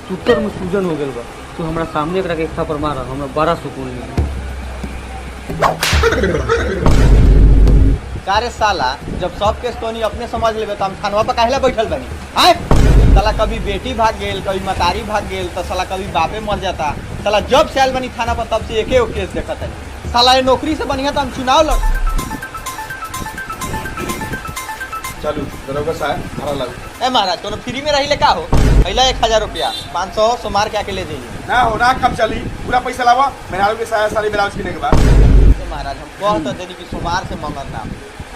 सूतर में सूजन हो गया बा। तू हमारा सामने एक एक थप्पड़ मारा, हमरा बड़ा सुकून मिला। कारे साला, जब सब केस तो नहीं अपने समझ लेबे तो हम थानवा पर काहेला बैठल बनी? आए साला कभी बेटी भाग गेल, कभी मतारी भाग गेल, तो साला कभी बापे मर जाता। साला जब से आयल बनी थाना पर तब से एके गो केस देखत है। साला ये नौकरी से बढ़िया तो हम चुनाव लड़। चलू दरोगा साहब भाड़ा लागू। ए महाराज तो फ्री में रही ले का हो? पहला 1000 रुपया 500 सोमार के आके ले जाइए। ना हो ना कब चली, पूरा पैसा लावा। मेहरारू के सारी ब्लाउज किने के बाद। तो महाराज हम कहत तो देनी कि सोमार से मंगल ना,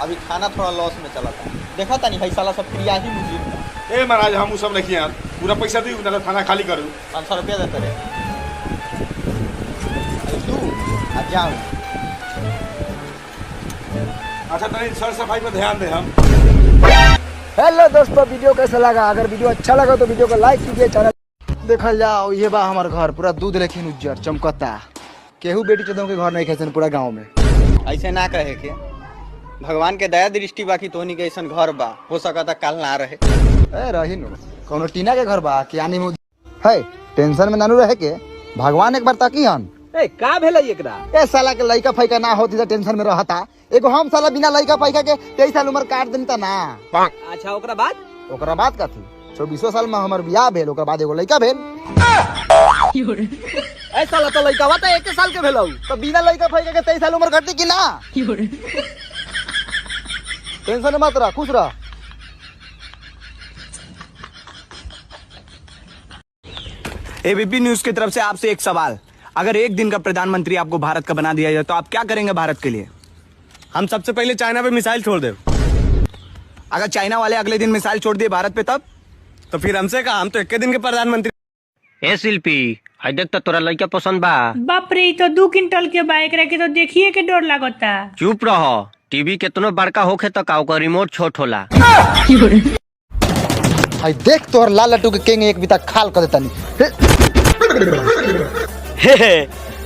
अभी खाना थोड़ा लॉस में चला था। देखा था नहीं भाई साला सब क्रिया ही मुझे। ए महाराज हम उ सब नहीं यार, पूरा पैसा दी ना तो थाना खाली करू। 500 रुपया देते रहे। तू आ जाओ। अच्छा तनी सर सफाई पर ध्यान दे हम। हेलो दोस्तों, वीडियो कैसा लगा? अगर वीडियो अच्छा लगा तो वीडियो को लाइक कीजिए। चैनल देखल जाओ, ये बा हमार घर पूरा दूध लेकिन उज्जर चमकता। केहू बेटी चौदह के घर नहीं खेसन पूरा गांव में। ऐसे ना कहे के, भगवान के दया दृष्टि बाकी तोहनी के ऐसा घर बा, हो सकता कल ना रहे। ए रही नो कोनो टीना के घर बा कि आनी में है टेंशन में नानू रहे के। भगवान एक बार ताकियन। ए का भेलै एकरा? ए साला के लइका फैका ना होती तो टेंशन में रहता। एगो हम साला बिना लइका फैका के 23 साल उम्र काट देनी ता ना। अच्छा ओकरा बाद का थी 24 साल में हमार बियाह भेल, ओकरा बाद एगो लइका भेल। ए साला तो लइका बा त 1 साल के भेलौ। तो बिना लइका फैका के 23 साल उम्र कटती कि ना? टेंशन मत रह, खुश रह। एबीपी न्यूज की तरफ से आपसे एक सवाल, अगर एक दिन का प्रधानमंत्री आपको भारत का बना दिया जाए तो आप क्या करेंगे भारत के लिए? हम सबसे पहले चाइना पे मिसाइल छोड़ दे। अगर चाइना वाले अगले दिन मिसाइल छोड़ दिए भारत पे तब? तो फिर हमसे कहा, हम तो एक दिन के प्रधानमंत्री। ए शिल्पी, आई देख त तोरा लइका पसंद बा। बाप रे, तो 2 क्विंटल के बाइक रखे तो देखिए के डर लागता। चुप रहो, टीवी कितनो बड़का होखे त का ओकर रिमोट छोट होला। हाय देख तोहर लाल लट्टू के केंगे एक बिता खाल कर देता नहीं।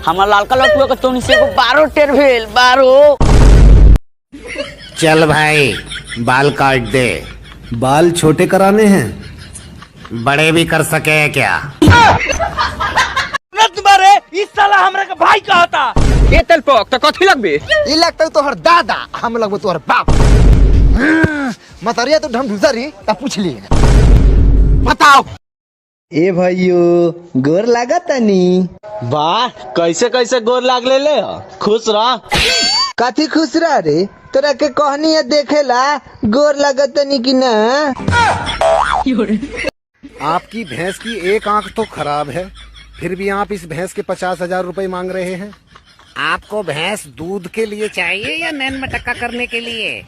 हमार लालका लट्टू के तोनी से को 12 टेर भेल 12। चल भाई बाल काट दे। बाल छोटे कराने हैं, बड़े भी कर सके क्या? तुम्हारे इस साला हमरा के भाई कहता। ए तलपक त कथि लगबे? ई लगता तोहर दादा, हम लगबो तोहर बाप। मतरिया तो ढम ढुसरी ता पूछ ली। बताओ। ए भाइयों गोर लगा तनी। वाह, कैसे कैसे गोर लाग ले खुश रह। काथी खुश रह रे, तोरा के कहनी है देखेला गोर लगत तनी कि ना। आपकी भैंस की एक आंख तो खराब है, फिर भी आप इस भैंस के 50,000 रुपए मांग रहे हैं। आपको भैंस दूध के लिए चाहिए या नैन मटक्का करने के लिए?